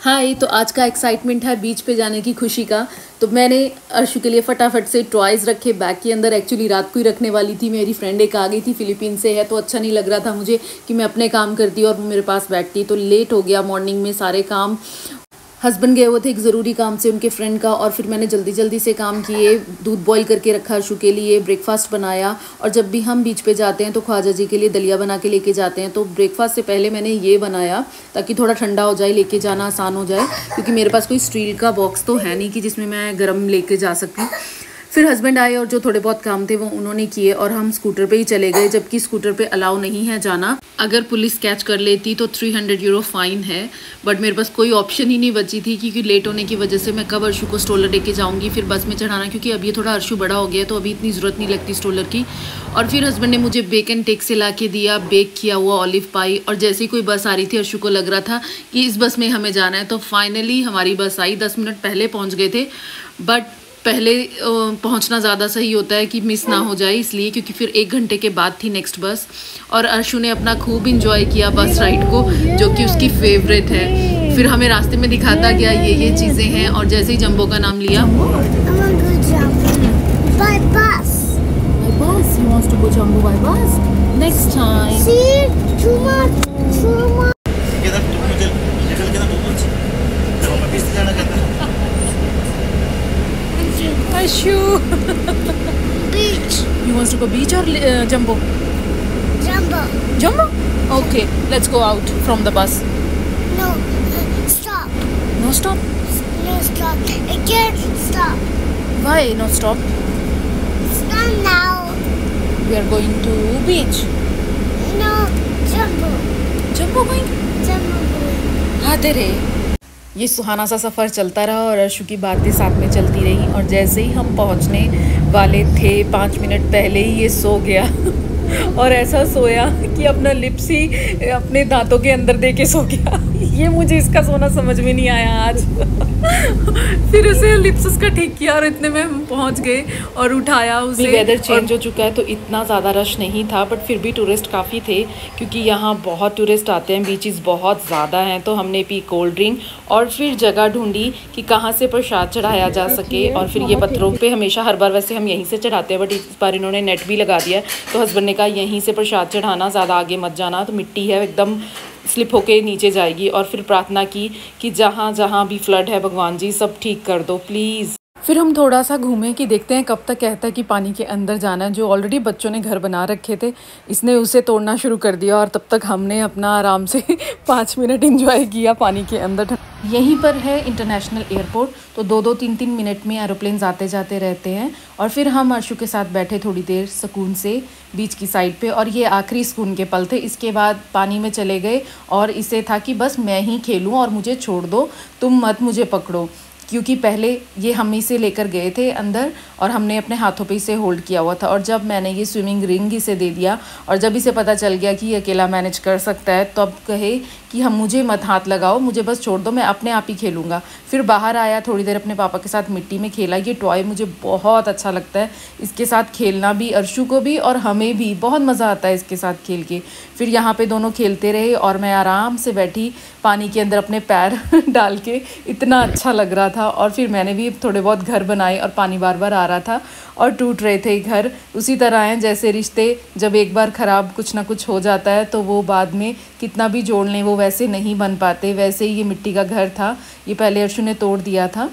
हाय, तो आज का एक्साइटमेंट है बीच पे जाने की खुशी का। तो मैंने अर्शु के लिए फटाफट से टॉयज़ रखे बैग के अंदर। एक्चुअली रात को ही रखने वाली थी, मेरी फ्रेंड एक आ गई थी, फिलीपीन से है, तो अच्छा नहीं लग रहा था मुझे कि मैं अपने काम करती और वो मेरे पास बैठती। तो लेट हो गया मॉर्निंग में सारे काम। हस्बैंड गए हुए थे एक ज़रूरी काम से उनके फ्रेंड का, और फिर मैंने जल्दी जल्दी से काम किए। दूध बॉईल करके रखा अर्शु के लिए, ब्रेकफास्ट बनाया। और जब भी हम बीच पे जाते हैं तो ख्वाजा जी के लिए दलिया बना के लेके जाते हैं। तो ब्रेकफास्ट से पहले मैंने ये बनाया ताकि थोड़ा ठंडा हो जाए, लेके जाना आसान हो जाए, क्योंकि मेरे पास कोई स्टील का बॉक्स तो है नहीं कि जिसमें मैं गर्म लेके जा सकती। फिर हस्बैंड आए और जो थोड़े बहुत काम थे वो उन्होंने किए, और हम स्कूटर पे ही चले गए, जबकि स्कूटर पे अलाउ नहीं है जाना। अगर पुलिस कैच कर लेती तो 300 यूरो फ़ाइन है, बट मेरे पास कोई ऑप्शन ही नहीं बची थी, क्योंकि लेट होने की वजह से मैं कब अर्शु को स्ट्रोलर लेके जाऊंगी फिर बस में चढ़ाना, क्योंकि अब ये थोड़ा अर्शु बड़ा हो गया तो अभी इतनी ज़रूरत नहीं लगती स्ट्रोलर की। और फिर हस्बैंड ने मुझे बेक एंड टेक से ला के दिया, बेक किया हुआ ऑलिव पाई। और जैसे ही कोई बस आ रही थी अर्शु को लग रहा था कि इस बस में हमें जाना है, तो फाइनली हमारी बस आई। 10 मिनट पहले पहुँच गए थे, बट पहले पहुंचना ज़्यादा सही होता है कि मिस ना हो जाए, इसलिए, क्योंकि फिर 1 घंटे के बाद थी नेक्स्ट बस। और अर्शु ने अपना खूब इंजॉय किया बस राइड को, जो कि उसकी फेवरेट है। फिर हमें रास्ते में दिखाता गया ये चीज़ें हैं, और जैसे ही जंबो का नाम लिया, Ashu. Beach. You want to go beach or Jumbo? Jumbo. Jumbo? Okay, let's go out from the bus. No, stop. No stop? No stop. I can't stop. Why no stop? Stop now. We are going to beach. No, Jumbo. Jumbo going? Jumbo. आते रहे। ये सुहाना सा सफ़र चलता रहा और अर्शु की बातें साथ में चलती रही। और जैसे ही हम पहुंचने वाले थे 5 मिनट पहले ही ये सो गया और ऐसा सोया कि अपना लिप्स ही अपने दांतों के अंदर दे के सो गया। ये मुझे इसका सोना समझ में नहीं आया आज। फिर उसे लिप्स उसका ठीक किया और इतने में हम पहुंच गए और उठाया उसे। वेदर चेंज हो चुका है तो इतना ज़्यादा रश नहीं था, बट फिर भी टूरिस्ट काफ़ी थे, क्योंकि यहाँ बहुत टूरिस्ट आते हैं, बीचेस बहुत ज़्यादा हैं। तो हमने पी कोल्ड ड्रिंक और फिर जगह ढूंढी कि कहाँ से प्रसाद चढ़ाया जा सके। और फिर ये पत्थरों पे हमेशा हर बार वैसे हम यहीं से चढ़ाते हैं, बट इस बार इन्होंने नेट भी लगा दिया है, तो हस्बैंड ने कहा यहीं से प्रसाद चढ़ाना, ज़्यादा आगे मत जाना, तो मिट्टी है एकदम स्लिप होके नीचे जाएगी। और फिर प्रार्थना की कि जहाँ जहाँ भी फ्लड है भगवान जी सब ठीक कर दो प्लीज़। फिर हम थोड़ा सा घूमे कि देखते हैं कब तक कहता है कि पानी के अंदर जाना है। जो ऑलरेडी बच्चों ने घर बना रखे थे, इसने उसे तोड़ना शुरू कर दिया, और तब तक हमने अपना आराम से 5 मिनट एंजॉय किया पानी के अंदर। यहीं पर है इंटरनेशनल एयरपोर्ट, तो 2-2, 3-3 मिनट में एरोप्लेन आते जाते रहते हैं। और फिर हम अर्शु के साथ बैठे थोड़ी देर सुकून से बीच की साइड पे, और ये आखिरी सुकून के पल थे। इसके बाद पानी में चले गए और इसे था कि बस मैं ही खेलूँ और मुझे छोड़ दो, तुम मत मुझे पकड़ो, क्योंकि पहले ये हम इसे लेकर गए थे अंदर और हमने अपने हाथों पे इसे होल्ड किया हुआ था। और जब मैंने ये स्विमिंग रिंग इसे दे दिया और जब इसे पता चल गया कि ये अकेला मैनेज कर सकता है, तब कहे कि हम मुझे मत हाथ लगाओ, मुझे बस छोड़ दो, मैं अपने आप ही खेलूँगा। फिर बाहर आया, थोड़ी देर अपने पापा के साथ मिट्टी में खेला। ये टॉय मुझे बहुत अच्छा लगता है, इसके साथ खेलना भी, अर्शु को भी और हमें भी बहुत मज़ा आता है इसके साथ खेल के। फिर यहाँ पे दोनों खेलते रहे और मैं आराम से बैठी पानी के अंदर अपने पैर डाल के, इतना अच्छा लग रहा था। और फिर मैंने भी थोड़े बहुत घर बनाए और पानी बार बार आ रहा था और टूट रहे थे घर। उसी तरह हैं जैसे रिश्ते, जब एक बार ख़राब कुछ ना कुछ हो जाता है तो वो बाद में कितना भी जोड़ लें वो वैसे नहीं बन पाते। वैसे ही ये मिट्टी का घर था, ये पहले अर्शु ने तोड़ दिया था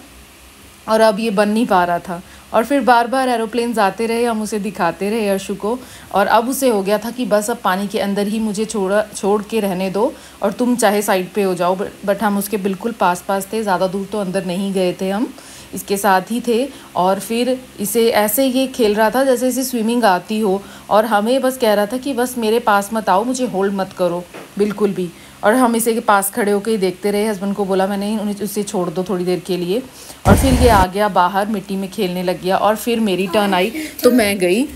और अब ये बन नहीं पा रहा था। और फिर बार बार एरोप्लेन्स आते रहे, हम उसे दिखाते रहे अर्शु को, और अब उसे हो गया था कि बस अब पानी के अंदर ही मुझे छोड़ के रहने दो और तुम चाहे साइड पे हो जाओ। बट हम उसके बिल्कुल पास थे, ज़्यादा दूर तो अंदर नहीं गए थे, हम इसके साथ ही थे। और फिर इसे ऐसे ये खेल रहा था जैसे इसे स्विमिंग आती हो, और हमें बस कह रहा था कि बस मेरे पास मत आओ, मुझे होल्ड मत करो बिल्कुल भी। और हम इसे के पास खड़े होकर ही देखते रहे। हस्बैंड को बोला मैंने उसे छोड़ दो थोड़ी देर के लिए, और फिर ये आ गया बाहर, मिट्टी में खेलने लग गया। और फिर मेरी टर्न आई तो मैं गई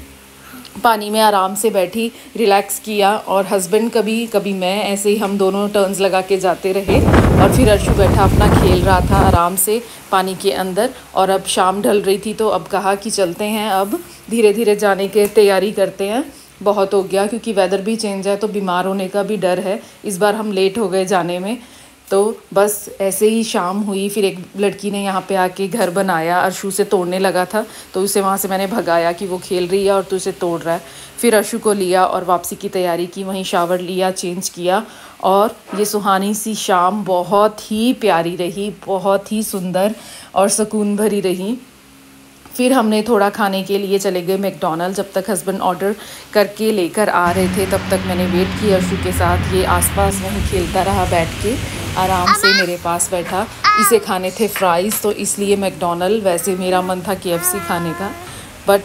पानी में, आराम से बैठी, रिलैक्स किया, और हस्बैंड कभी कभी मैं, ऐसे ही हम दोनों टर्न्स लगा के जाते रहे। और फिर अर्शु बैठा अपना खेल रहा था आराम से पानी के अंदर। और अब शाम ढल रही थी तो अब कहा कि चलते हैं, अब धीरे धीरे जाने की तैयारी करते हैं, बहुत हो गया, क्योंकि वेदर भी चेंज है तो बीमार होने का भी डर है। इस बार हम लेट हो गए जाने में, तो बस ऐसे ही शाम हुई। फिर एक लड़की ने यहाँ पे आके घर बनाया, अर्शु से तोड़ने लगा था तो उसे वहाँ से मैंने भगाया कि वो खेल रही है और तू उसे तोड़ रहा है। फिर अर्शु को लिया और वापसी की तैयारी की, वहीं शावर लिया, चेंज किया और ये सुहानी सी शाम बहुत ही प्यारी रही, बहुत ही सुंदर और सुकून भरी रही। फिर हमने थोड़ा खाने के लिए चले गए मैकडॉनल्ड। जब तक हस्बैंड ऑर्डर करके लेकर आ रहे थे तब तक मैंने वेट किया अर्शु के साथ। ये आसपास वहीं खेलता रहा, बैठ के आराम से मेरे पास बैठा। इसे खाने थे फ्राइज़ तो इसलिए मैकडॉनल्ड, वैसे मेरा मन था KFC खाने का, बट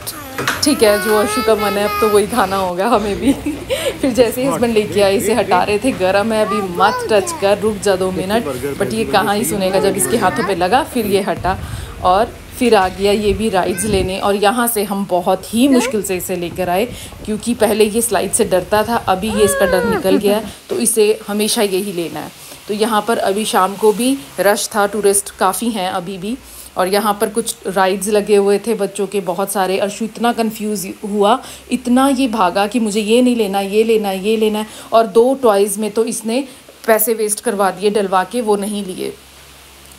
ठीक है जो अर्शु का मन है अब तो वही खाना होगा हमें भी। फिर जैसे ही हस्बैंड लेके आए इसे हटा रहे थे, गर्म है अभी मत टच कर, रुक जा 2 मिनट, बट ये कहाँ ही सुनेगा। जब इसके हाथों पे लगा फिर ये हटा और फिर आ गया ये भी राइड्स लेने। और यहाँ से हम बहुत ही मुश्किल से इसे लेकर आए क्योंकि पहले ये स्लाइड से डरता था, अभी ये इसका डर निकल गया तो इसे हमेशा यही लेना है। तो यहाँ पर अभी शाम को भी रश था, टूरिस्ट काफ़ी हैं अभी भी, और यहाँ पर कुछ राइड्स लगे हुए थे बच्चों के बहुत सारे। अर्शु इतना कंफ्यूज हुआ, इतना ये भागा कि मुझे ये नहीं लेना, ये लेना है, ये लेना है, और 2 टॉयज़ में तो इसने पैसे वेस्ट करवा दिए डलवा के, वो नहीं लिए।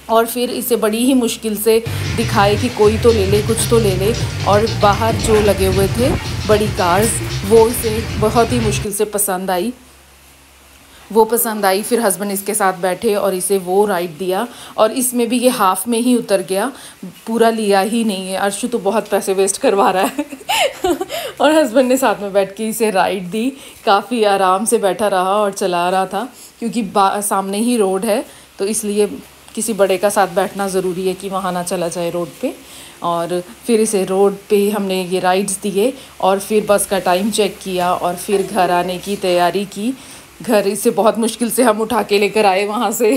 और फिर इसे बड़ी ही मुश्किल से दिखाए कि कोई तो ले ले, कुछ तो ले ले, और बाहर जो लगे हुए थे बड़ी कार्स वो इसे बहुत ही मुश्किल से पसंद आई, वो पसंद आई। फिर हस्बैंड इसके साथ बैठे और इसे वो राइड दिया और इसमें भी ये हाफ में ही उतर गया, पूरा लिया ही नहीं है। अर्शु तो बहुत पैसे वेस्ट करवा रहा है और हस्बैंड ने साथ में बैठ के इसे राइड दी, काफ़ी आराम से बैठा रहा और चला रहा था क्योंकि सामने ही रोड है तो इसलिए किसी बड़े का साथ बैठना ज़रूरी है कि वहाँ ना चला जाए रोड पे। और फिर इसे रोड पे हमने ये राइड्स दिए और फिर बस का टाइम चेक किया और फिर घर आने की तैयारी की। घर इसे बहुत मुश्किल से हम उठा के लेकर आए वहाँ से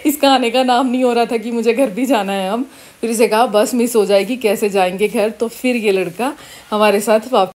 इसका आने का नाम नहीं हो रहा था कि मुझे घर भी जाना है। हम फिर इसे कहा बस मिस हो जाएगी, कैसे जाएंगे घर, तो फिर ये लड़का हमारे साथ वापस